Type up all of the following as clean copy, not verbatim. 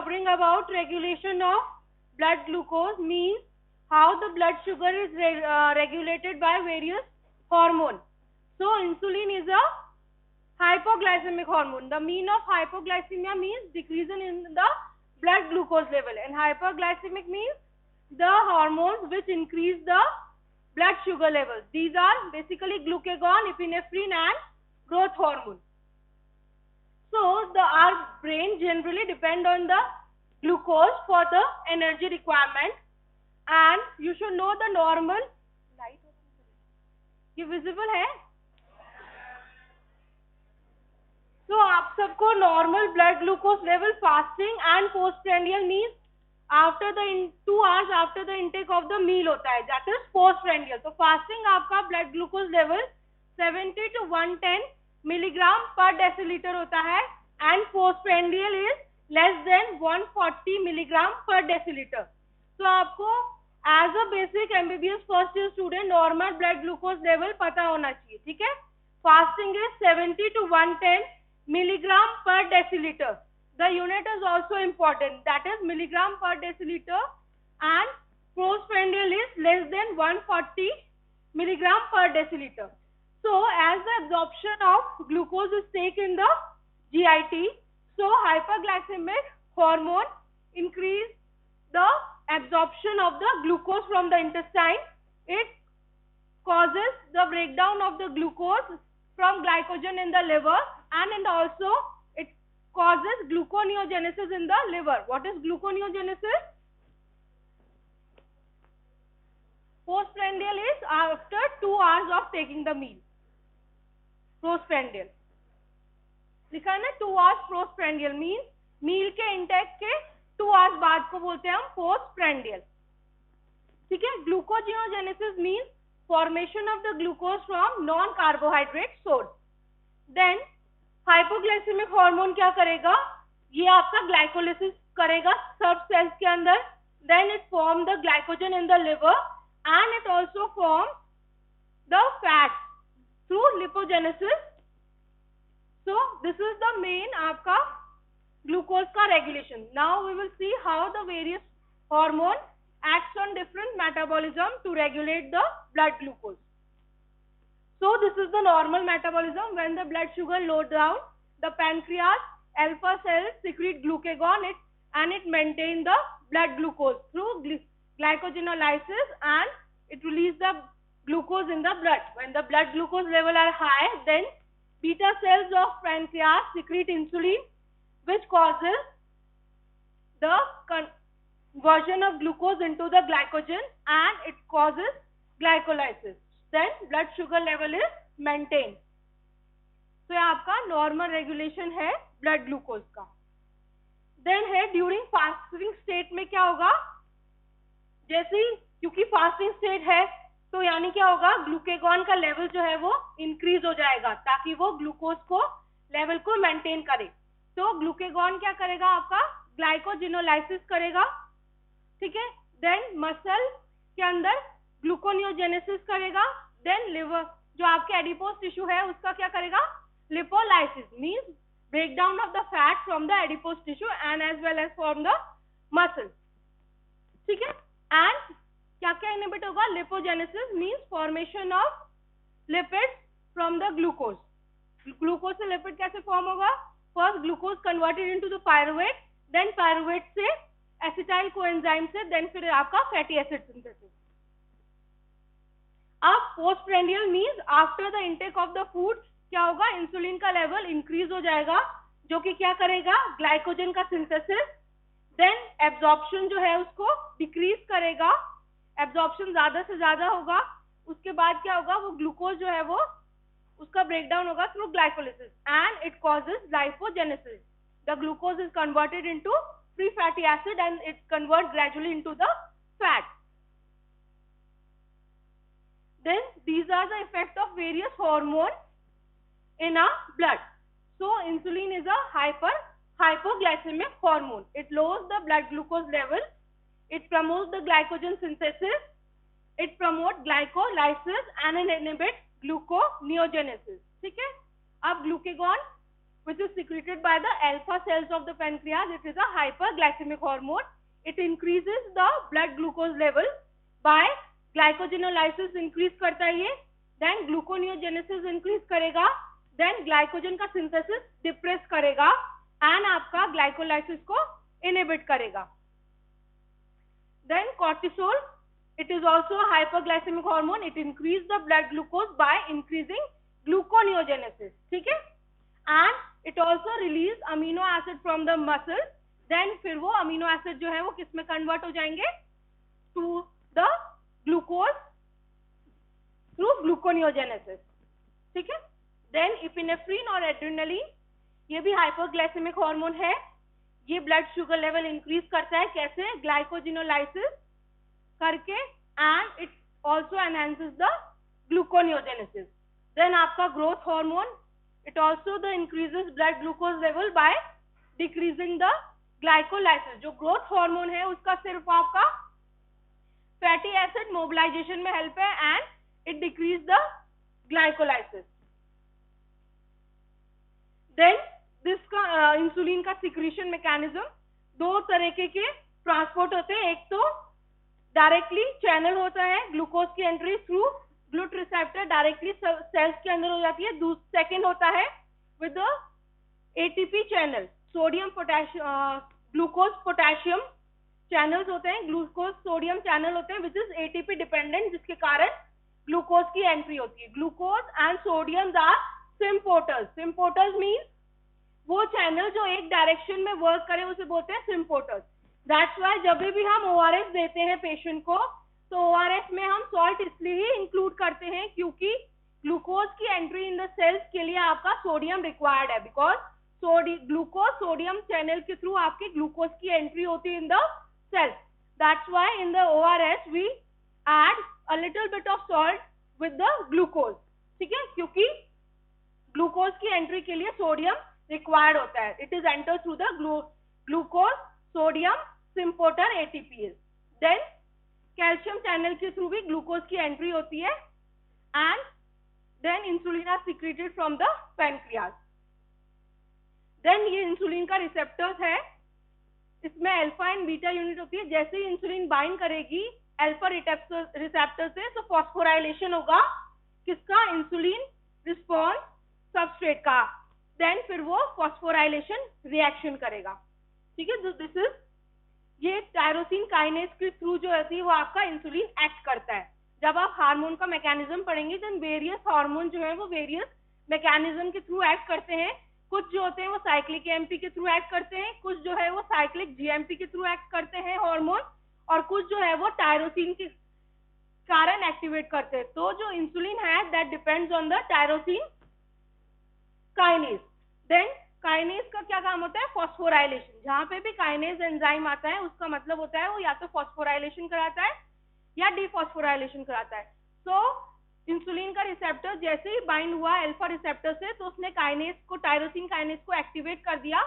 covering about regulation of blood glucose, means how the blood sugar is regulated by various hormones. So insulin is a hypoglycemic hormone. The mean of hypoglycemia means decrease in the blood glucose level, and hyperglycemic means the hormones which increase the blood sugar levels. These are basically glucagon, epinephrine and growth hormone. So our brain generally depend on the glucose for the energy requirement, and you should know the normal light. ये visible है? So आप सबको normal blood glucose level fasting and postprandial means after the 2 hours after the intake of the meal होता है, that is postprandial. तो fasting आपका blood glucose level 70 to 110 milligram per deciliter होता है, and postprandial is less than 140 milligram per deciliter. तो आपको as a basic MBBS first year student normal blood glucose level पता होना चाहिए, ठीक है? Fasting is 70 to 110 milligram per deciliter. The unit is also important, that is milligram per deciliter, and postprandial is less than 140 milligram per deciliter. So as the absorption of glucose is taken in the GIT, so hyperglycemic hormone increase the absorption of the glucose from the intestine. It causes the breakdown of the glucose from glycogen in the liver, and also it causes gluconeogenesis in the liver. What is gluconeogenesis? Postprandial is after 2 hours of taking the meal. Postprandial लिखा है ना, 2 hours postprandial means meal के intake के 2 hours बाद को बोलते हैं हम postprandial, ठीक है? Gluconeogenesis means formation of the glucose from non-carbohydrate source. Then hypoglycemic hormone क्या करेगा? ये आपका glycolysis करेगा सब cells के अंदर. Then it form the glycogen in the liver, and it also forms the fat through lipogenesis. So this is the main आपका glucose का regulation. Now we will see how the various hormone acts on different metabolism to regulate the blood glucose. So this is the normal metabolism. When the blood sugar low down, the pancreas alpha cells secrete glucagon and it maintain the blood glucose through glycogenolysis, and it release the glucose in the blood. When the blood glucose level are high, then beta cells of pancreas secrete insulin, which causes the conversion of glucose into the glycogen, and it causes glycolysis. Then blood sugar level is maintained. तो ये आपका normal regulation है blood glucose का. Then है during fasting state में क्या होगा? जैसे ही क्योंकि fasting state है तो यानी क्या होगा, ग्लूकेगॉन का लेवल जो है वो इंक्रीज हो जाएगा ताकि वो ग्लूकोज को लेवल को मेंटेन करे. तो ग्लूकेगॉन क्या करेगा, आपका ग्लाइकोजिनोलाइसिस करेगा, ठीक है? देन मसल के अंदर ग्लूकोनियोजेनेसिस करेगा. देन लिवर जो आपके एडिपोज टिश्यू है उसका क्या करेगा, lipolysis means break down of the fat from the adipose tissue and as well as from the muscle, ठीक है? एंड क्या क्या इनहिबिट होगा, lipogenesis means formation of lipids from the glucose. Glucose से लिपिड कैसे फॉर्म होगा, first glucose converted into the pyruvate, then pyruvate से acetyl coenzyme से, देन फिर आपका फैटी एसिड सिंथेसिस. अब postprandial means after the intake of the food क्या होगा, इंसुलिन का लेवल इंक्रीज हो जाएगा जो कि क्या करेगा, ग्लाइकोजन का सिंथेसिस. देन एब्जॉर्प्शन जो है उसको डिक्रीज करेगा, एब्जॉर्प्शन ज्यादा से ज्यादा होगा. उसके बाद क्या होगा, वो ग्लूकोज जो है वो उसका ब्रेकडाउन होगा through glycolysis and it causes lipogenesis. The glucose is converted into free fatty acid and it converts gradually into the fat. Then these are the effect of various hormones in our blood. So insulin is a hypoglycemic hormone. It lowers the blood glucose level, it promotes the glycogen synthesis, it promotes glycolysis and it inhibits gluconeogenesis. ठीक है? अब glucagon which is secreted by the alpha cells of the pancreas. It is a hyperglycemic hormone. It increases the blood glucose level by glycogenolysis increase करता है ये, then gluconeogenesis increase करेगा, then glycogen का synthesis depress करेगा and आपका glycolysis को inhibit करेगा. Then cortisol, it is also a hyperglycemic hormone. It increases the blood glucose by increasing gluconeogenesis. ठीक है? And it also release amino acid from the muscle. Then फिर वो amino acid जो है वो किस में convert हो जाएंगे? To the glucose through gluconeogenesis. ठीक है? Then epinephrine और adrenaline, ये भी hyperglycemic hormone है. ये blood sugar level increase करता है. कैसे? Glycogenolysis करके, and it also enhances the gluconeogenesis. Then आपका growth hormone, it also the increases blood glucose level by decreasing the glycolysis. जो growth hormone है उसका सिर्फ आपका fatty acid mobilization में help है and it decrease the glycolysis. Then this का insulin का secretion mechanism, दो तरीके के transport होते हैं. एक तो डायरेक्टली चैनल होता है, ग्लूकोज की entry through GLUT receptor directly cells के अंदर हो जाती है. सेकेंड होता है with ATP channel, sodium potassium glucose potassium channels होते हैं, ग्लूकोज सोडियम चैनल होते हैं विच इज एटीपी डिपेंडेंट, जिसके कारण ग्लूकोज की एंट्री होती है. Glucose and sodium are symporters. Symporters means वो चैनल जो एक डायरेक्शन में वर्क करे उसे बोलते हैं सिम्पोर्टर्स. दैट्स वाई जब भी हम ORS देते हैं पेशेंट को, तो ORS में हम सॉल्ट इसलिए ही इंक्लूड करते हैं क्योंकि ग्लूकोज की एंट्री इन द सेल्स के लिए आपका सोडियम रिक्वायर्ड है. बिकॉज ग्लूकोज सोडियम चैनल के थ्रू आपके ग्लूकोज की एंट्री होती है in the cells. That's why in the ORS we add a little bit of salt with the glucose. ठीक है? क्योंकि ग्लूकोज की एंट्री के लिए सोडियम रिक्वायर्ड होता है. It is enter through the glucose sodium symporter ATPase. Then calcium channel के through भी ग्लूकोज की एंट्री होती है and then insulin are secreted from the pancreas. Then ये इंसुलिन का रिसेप्टर्स है, इसमें अल्फा एंड बीटा यूनिट होती है. जैसे ही इंसुलिन बाइंड करेगी अल्फा रिसेप्टर से, तो फॉस्फोराइलेशन होगा किसका? इंसुलिन रिस्पॉन्स सबस्ट्रेट का. देन फिर वो फॉस्फोराइलेशन रिएक्शन करेगा. ठीक है? दिस इज ये टायरोसिन काइनेज के थ्रू जो होती है वो आपका इंसुलिन एक्ट करता है. जब आप हार्मोन का मैकेनिज्म पढ़ेंगे देन वेरियस हार्मोन जो है वो वेरियस मैकेनिज्म के थ्रू एक्ट करते हैं. कुछ जो होते हैं वो साइक्लिक AMP के थ्रू एक्ट करते हैं, कुछ जो है वो साइक्लिक GMP के थ्रू एक्ट करते हैं हार्मोन, और कुछ जो है वो टायरोसिन के कारण एक्टिवेट करते हैं. तो जो इंसुलिन है that depends on the tyrosine kinase. Then kinase का क्या काम होता है? फॉस्फोराइलेशन. जहां पे भी काइनेज एंजाइम आता है उसका मतलब होता है वो या तो फॉस्फोराइलेशन कराता है या डिफॉस्फोराइलेशन कराता है. सो इंसुलिन का रिसेप्टर जैसे ही बाइंड हुआ अल्फा रिसेप्टर से, तो उसने काइनेज को, टायरोसिन काइनेज को एक्टिवेट कर दिया,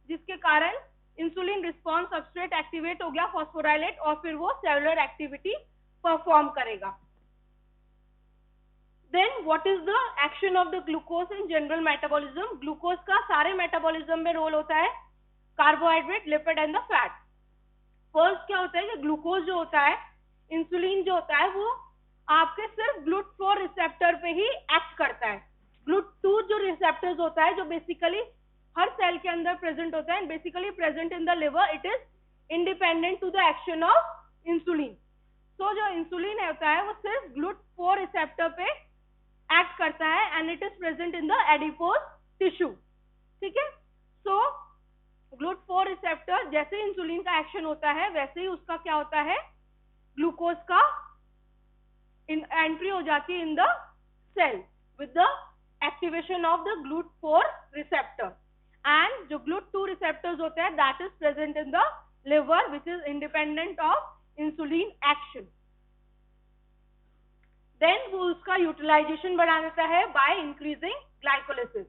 जिसके कारण इंसुलिन रिस्पॉन्स सबस्ट्रेट एक्टिवेट हो गया, फॉस्फोराइलेट, और फिर वो सेलुलर एक्टिविटी परफॉर्म करेगा. Then what is the action of the glucose in general metabolism? Glucose का सारे मेटाबॉलिज्म में रोल होता है, carbohydrate, lipid and the fat. First क्या होता है कि ग्लूकोज जो होता है, इंसुलिन जो होता है, वो आपके सिर्फ GLUT4 रिसेप्टर पे ही एक्ट करता है. GLUT2 जो रिसेप्टर्स होता है, जो बेसिकली हर सेल के अंदर प्रेजेंट होता है, basically present in the liver, it is independent to the action of insulin. तो जो इंसुलिन होता है वो सिर्फ GLUT4 रिसेप्टर पे एक्ट करता है and it is present in the adipose tissue. ठीक है? सो GLUT4 रिसेप्टर जैसे इंसुलिन का एक्शन होता है वैसे ही उसका क्या होता है? ग्लूकोज का एंट्री हो जाती है in the cell with the activation of the GLUT4 receptor. And जो GLUT2 रिसेप्टर्स होते हैं that is present in the liver which is independent of insulin action. Then वो उसका यूटिलाइजेशन बढ़ा देता है बाय इंक्रीजिंग ग्लाइकोलिसिस.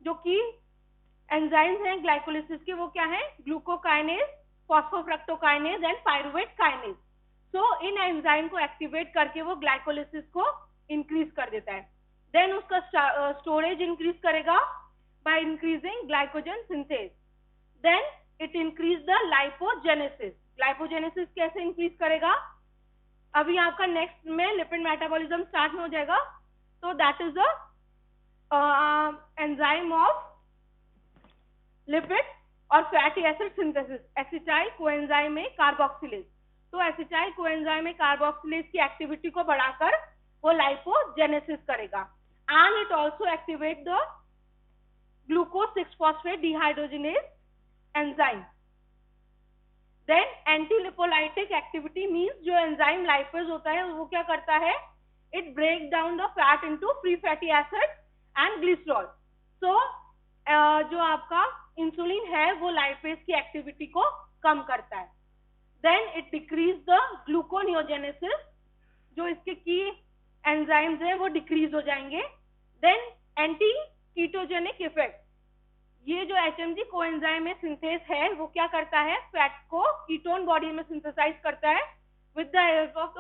जो कि एंजाइम्स हैं ग्लाइकोलिसिस के, वो क्या है? Glucokinase, फॉस्फोफ्रक्टोकाइनेज and pyruvate kinase. So in enzyme को एक्टिवेट करके वो ग्लाइकोलिसिस को इंक्रीज कर देता है. देन उसका स्टोरेज इंक्रीज करेगा by increasing glycogen synthase. Then it increase the lipogenesis. Lipogenesis कैसे increase करेगा? अभी आपका नेक्स्ट में लिपिड मेटाबॉलिज्म स्टार्ट में हो जाएगा. तो that is the enzyme of lipid और fatty acid synthesis, acetyl coenzyme में कार्बोक्सिलेज. तो एसिटाइल कोएंजाइम में कार्बोक्सिलेज की एक्टिविटी को बढ़ाकर वो लाइपोजेनेसिस करेगा. And it also activate the glucose 6-phosphate dehydrogenase enzyme. Then anti-lipolytic activity means जो एंजाइम लाइपेज होता है वो क्या करता है? It break down the fat into free fatty acids and glycerol. So जो आपका इंसुलिन है वो लाइपेज की एक्टिविटी को कम करता है. Then it decrease the gluconeogenesis. जो इसके की एंजाइम्स है वो डिक्रीज हो जाएंगे. Then anti ketogenic effect. ये जो HMG कोएंजाइम में सिंथेस है वो क्या करता है? फैट को कीटोन बॉडी में सिंथेसाइज करता है विद द हेल्प ऑफ.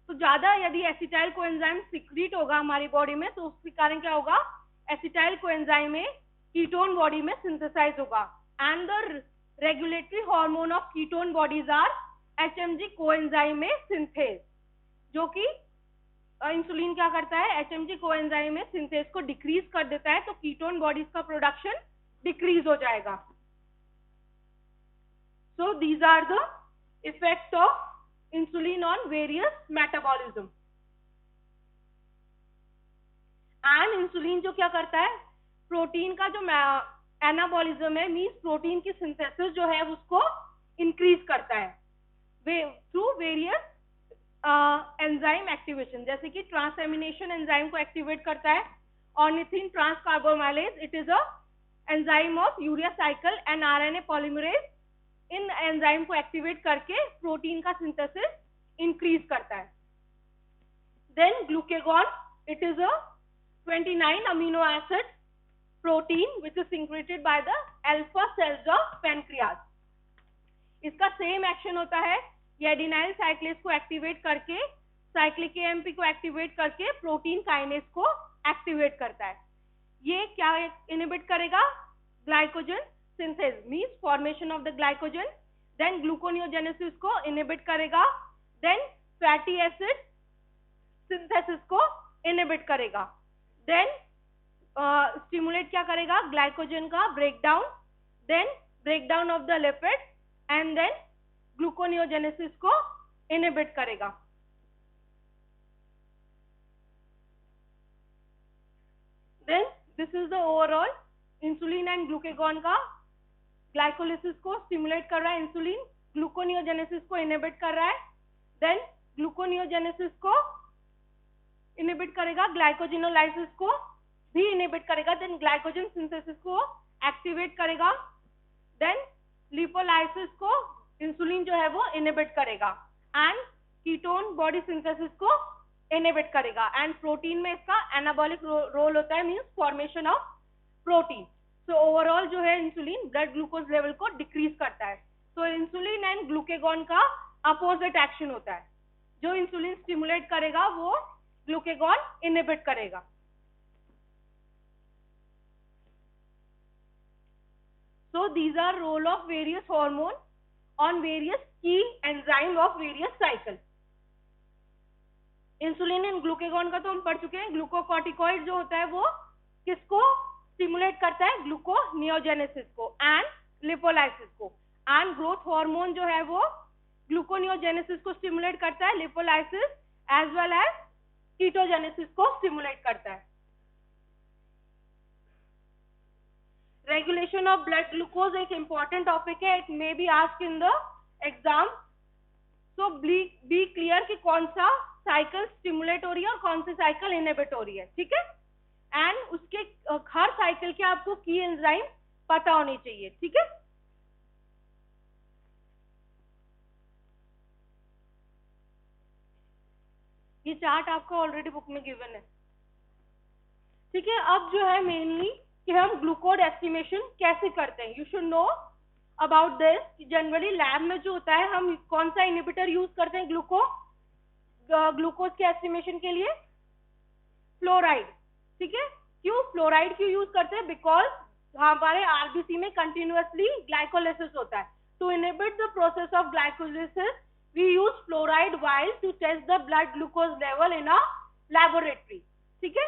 तो ज्यादा यदि एसिटाइल कोएंजाइम सिक्रीट होगा हमारी बॉडी में तो उसके कारण क्या होगा? एसिटाइल कोएंजाइम में कीटोन बॉडी में सिंथेसाइज होगा. And the regulatory hormone of ketone bodies are HMG coenzyme में सिंथेस. जो कि इंसुलिन क्या करता है? HMG कोएंजाइम में सिंथेस को डिक्रीज कर देता है. तो कीटोन बॉडीज का प्रोडक्शन डिक्रीज हो जाएगा. So these are the effect of insulin on various metabolism. And insulin जो क्या करता है? प्रोटीन का जो एनाबॉलिज्म है, मीन्स प्रोटीन की सिंथेसिस जो है उसको इंक्रीज करता है थ्रू वेरियस एंजाइम एक्टिवेशन. जैसे कि ट्रांसएमिनेशन एंजाइम को एक्टिवेट करता है. Ornithine transcarbamylase, it is a enzyme of urea cycle and RNA polymerase. इन एंजाइम को एक्टिवेट करके प्रोटीन का सिंथेसिस इंक्रीज करता है. Then glucagon, it is a 29 amino acid protein which is secreted by the alpha cells of pancreas. इसका same action होता है. ये एडिनाइल साइक्लेज को एक्टिवेट करके साइक्लिक AMP को एक्टिवेट करके प्रोटीन काइनेज को एक्टिवेट करता है. ये क्या इनहिबिट करेगा? Glycogen synthase, means formation of the glycogen. Then gluconeogenesis को इनहिबिट करेगा. देन फैटी एसिड सिंथेसिस को इनहिबिट करेगा. देन स्टिमुलेट क्या करेगा? ग्लाइकोजन का breakdown. Then breakdown of the lipid and then gluconeogenesis को इनहिबिट करेगा. Then this is the overall insulin and glucagon का. ग्लाइकोलिसिस को स्टिमुलेट कर रहा है इंसुलिन, ग्लूकोनियोजेनेसिस को इनहिबिट कर रहा है. देन ग्लूकोनियोजेनेसिस को इनहिबिट करेगा, ग्लाइकोजिनोलाइसिस को भी इनहिबिट करेगा. देन ग्लाइकोजन सिंथेसिस को एक्टिवेट करेगा. देन लिपोलाइसिस को इंसुलिन जो है वो इनहिबिट करेगा एंड कीटोन बॉडी सिंथेसिस को इनहिबिट करेगा. एंड प्रोटीन में इसका एनाबॉलिक रोल होता है, means formation of protein. So overall जो है इंसुलिन ब्लड ग्लूकोज लेवल को डिक्रीज करता है. तो इंसुलिन एंड ग्लूकेगॉन का अपोजिट एक्शन होता है. जो इंसुलिन स्टिमुलेट करेगा वो ग्लूकेगॉन इनहिबिट करेगा. So these are role of various hormone on various key enzyme of various cycle. Insulin and glucagon का तो हम पढ़ चुके हैं. ग्लूकोकॉर्टिकॉइड जो होता है वो किसको स्टिमुलेट करता है? ग्लूकोनियोजेनेसिस को एंड लिपोलाइसिस को. एंड ग्रोथ हार्मोन जो है वो ग्लूकोनियोजेनेसिस को स्टिमुलेट करता है, lipolysis as well as ketogenesis को स्टिमुलेट करता है. रेगुलेशन ऑफ ब्लड ग्लूकोज एक इंपॉर्टेंट टॉपिक है. It may be asked in the exam. So be clear कि कौन सा साइकिल स्टिमुलेट हो रही है और कौन सी साइकिल इनहिबिट हो रही है. ठीक है. एंड उसके हर साइकिल के आपको की एंजाइम पता होनी चाहिए. ठीक है. ये चार्ट आपको ऑलरेडी बुक में गिवन है. ठीक है. अब जो है मेनली कि हम ग्लूकोज एस्टिमेशन कैसे करते हैं. You should know about this. Generally lab में जो होता है हम कौन सा इनहिबिटर यूज करते हैं ग्लूकोज के एस्टिमेशन के लिए? फ्लोराइड. ठीक है. क्यों फ्लोराइड क्यों यूज करते हैं? बिकॉज हमारे आरबीसी में कंटिन्यूअसली ग्लाइकोलाइसिस होता है. To inhibit the process of glycolysis we use fluoride while to test the blood glucose level in a laboratory. ठीक है,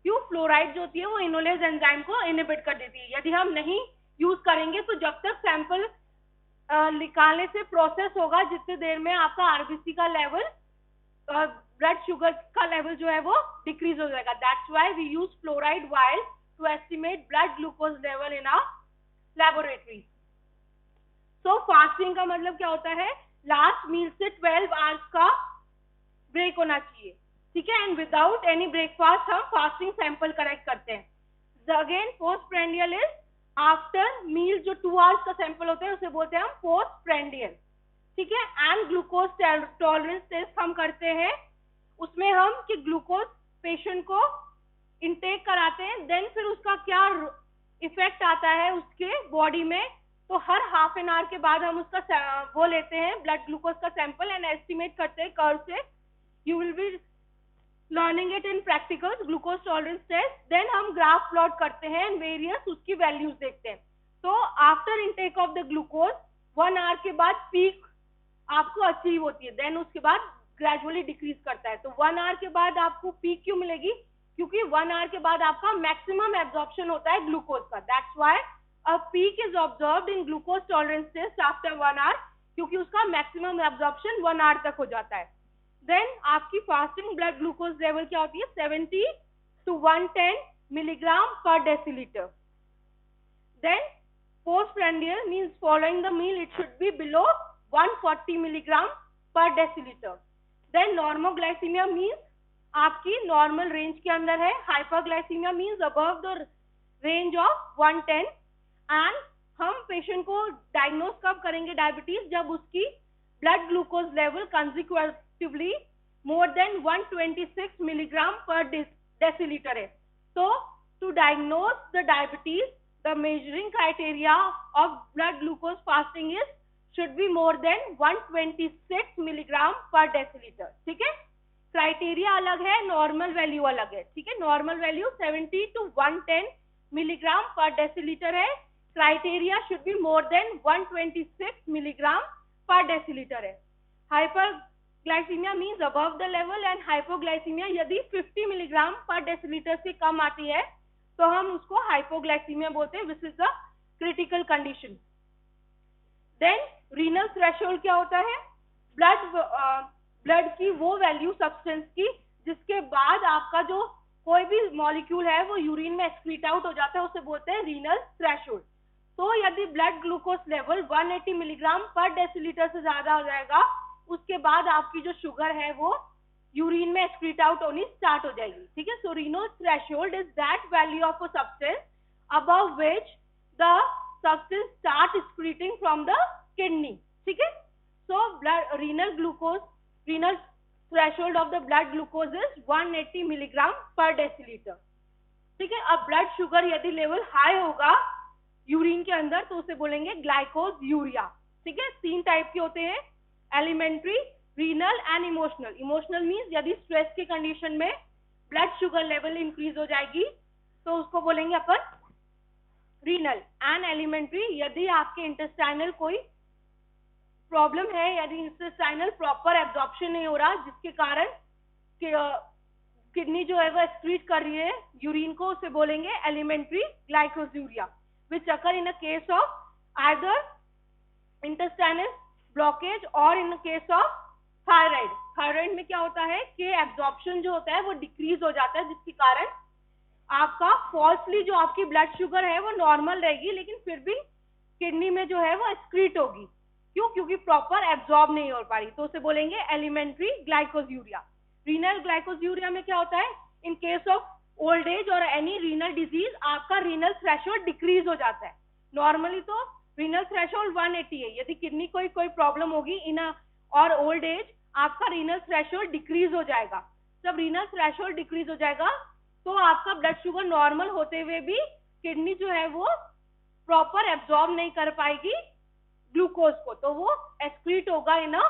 क्यों? फ्लोराइड जो होती है वो इनोलेज एंजाइम को इनहिबिट कर देती है. यदि हम नहीं यूज करेंगे तो जब तक सैंपल निकालने से प्रोसेस होगा, जितनी देर में आपका आरबीसी का लेवल, ब्लड शुगर का लेवल जो है वो डिक्रीज हो जाएगा. That's why we use fluoride while to estimate blood glucose level in a laboratory. So fasting का मतलब क्या होता है? लास्ट मील से 12 आवर्स का ब्रेक होना चाहिए. ठीक है, एंड विदाउट एनी ब्रेकफास्ट हम फास्टिंग सैंपल कलेक्ट करते हैं. Again postprandial is after meal. जो 2 आवर्स का सैंपल होता है उसे बोलते हैं हम पोस्टप्रेंडियल. ठीक है, एंड ग्लूकोज टॉलरेंस टेस्ट हम करते हैं. उसमें हम कि ग्लूकोज पेशेंट को इनटेक कराते हैं, देन फिर उसका क्या इफेक्ट आता है उसके बॉडी में. तो हर हाफ एन आवर के बाद हम उसका वो लेते हैं ब्लड ग्लूकोज का सैंपल एंड एस्टिमेट करते हैं कर्व से. You will be learning it in practicals, glucose tolerance test. Then हम ग्राफ प्लॉट करते हैं एंड वेरियस उसकी वैल्यूज देखते हैं. तो after intake of the glucose 1 hour के बाद पीक आपको अचीव होती है, देन उसके बाद ग्रेजुअली डिक्रीज करता है. तो 1 आवर के बाद आपको पीक क्यों मिलेगी? क्योंकि 1 आवर के बाद आपका मैक्सिमम एब्जॉर्प्शन होता है ग्लूकोज का. That's why a peak is observed in glucose tolerance test after 1 hour, क्योंकि उसका मैक्सिमम एब्जॉर्प्शन 1 आवर तक हो जाता है. देन आपकी फास्टिंग ब्लड ग्लूकोज लेवल क्या होती है? 70 to 110 मिलीग्राम पर decilitre. Then postprandial means following the meal it should be below 140 milligram per deciliter. Then normoglycemia means आपकी नॉर्मल रेंज के अंदर है. Hyperglycaemia means above the range of 110. And हम patient को डायग्नोज कब करेंगे डायबिटीज? जब उसकी blood glucose level consecutively more than 126 milligram पर डेसीलीटर है. तो to diagnose the diabetes the measuring criteria of blood glucose fasting is should be more than 126 milligram per deciliter. ठीक है, क्राइटेरिया अलग है, नॉर्मल वैल्यू अलग है. ठीक है, नॉर्मल वैल्यू 70 to 110 मिलीग्राम पर डेसीलीटर है. Criteria should be more than 126 milligram पर डेसीलीटर है. Hyperglycaemia means above the level and hypoglycaemia यदि 50 मिलीग्राम पर डेसीलीटर से कम आती है तो हम उसको हाइपोग्लाइसीमिया बोलते हैं, which is a critical condition. Then renal threshold क्या होता है? ब्लड की वो वैल्यू सब्सटेंस की जिसके बाद आपका जो कोई भी मॉलिक्यूल है वो यूरिन में एक्सक्रीट आउट हो जाता है, उसे बोलते हैं रीनल थ्रेशोल्ड. तो यदि ब्लड ग्लूकोज लेवल 180 मिलीग्राम पर डेसीलीटर से ज्यादा हो जाएगा, उसके बाद आपकी जो शुगर है वो यूरिन में एक्सक्रीट आउट होनी स्टार्ट हो जाएगी. ठीक है, so renal threshold is that value of a substance above which the substance start excreting from the kidney. ठीक है, so renal threshold of the blood glucose is 180 milligram पर decilitre. ठीक है, अब ब्लड शुगर यदि लेवल हाई होगा urine के अंदर तो उसे बोलेंगे ग्लाइकोज यूरिया. ठीक है, 3 टाइप के होते हैं, alimentary, renal and emotional. Emotional means यदि स्ट्रेस की कंडीशन में ब्लड शुगर लेवल इंक्रीज हो जाएगी तो उसको बोलेंगे अपन रीनल. एंड एलिमेंट्री यदि आपके इंटेस्टाइनल कोई प्रॉब्लम है, यदि इंटेस्टाइनल प्रॉपर एब्जॉर्प्शन नहीं हो रहा जिसके कारण किडनी जो है वो एक्सक्रीट कर रही है यूरिन को, उसे बोलेंगे alimentary glycosuria, which occur in a case of either intestinal blockage or in case of thyroid. Thyroid में क्या होता है कि एब्जॉर्प्शन जो होता है वो डिक्रीज हो जाता है, जिसके कारण आपका फॉल्सली जो आपकी ब्लड शुगर है वो नॉर्मल रहेगी, लेकिन फिर भी किडनी में जो है वो एक्सक्रीट होगी. क्यों? क्योंकि प्रॉपर एब्जॉर्ब नहीं हो पा रही, तो उसे बोलेंगे एलिमेंट्री ग्लाइकोज्यूरिया. रीनल ग्लाइकोज्यूरिया में क्या होता है? इन केस ऑफ ओल्ड एज और एनी रीनल डिजीज आपका रीनल थ्रेशोल्ड डिक्रीज हो जाता है. नॉर्मली तो रीनल थ्रेशोल्ड 180 है, यदि किडनी कोई प्रॉब्लम होगी इन और ओल्ड एज आपका रीनल थ्रेशोल्ड डिक्रीज हो जाएगा. जब रीनल थ्रेशोल्ड डिक्रीज हो जाएगा तो आपका ब्लड शुगर नॉर्मल होते हुए भी किडनी जो है वो प्रॉपर एब्जॉर्ब नहीं कर पाएगी ग्लूकोज को, तो वो एक्सक्रीट होगा in a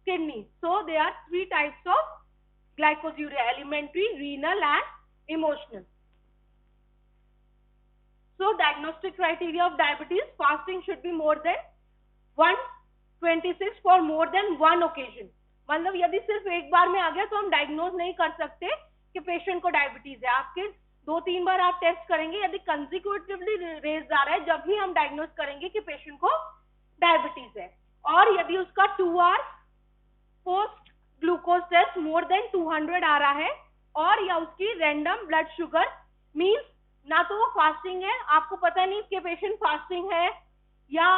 kidney. So they are 3 types of glycosuria, alimentary, renal and emotional. So diagnostic criteria of diabetes, fasting should be more than 126 for more than one occasion. मतलब यदि सिर्फ एक बार में आ गया तो हम डायग्नोज नहीं कर सकते कि पेशेंट को डायबिटीज है. आपके 2-3 बार आप टेस्ट करेंगे, यदि कंसेक्यूटिवली रेज जा रहा है जब ही हम डायग्नोज करेंगे कि पेशेंट को डायबिटीज है. और यदि उसका 2 hours post glucose test more than 200 आ रहा है, और या उसकी रैंडम ब्लड शुगर मीन्स ना तो वो फास्टिंग है, आपको पता नहीं कि पेशेंट फास्टिंग है या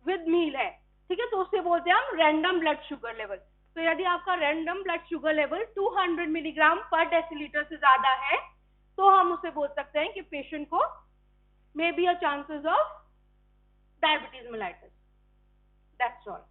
विद मील है, ठीक है, तो उससे बोलते हैं हम रैंडम ब्लड शुगर लेवल. तो यदि आपका random blood sugar level 200 milligram पर डेसीलीटर से ज्यादा है तो हम उसे बोल सकते हैं कि पेशेंट को may be a chances of diabetes mellitus. That's all.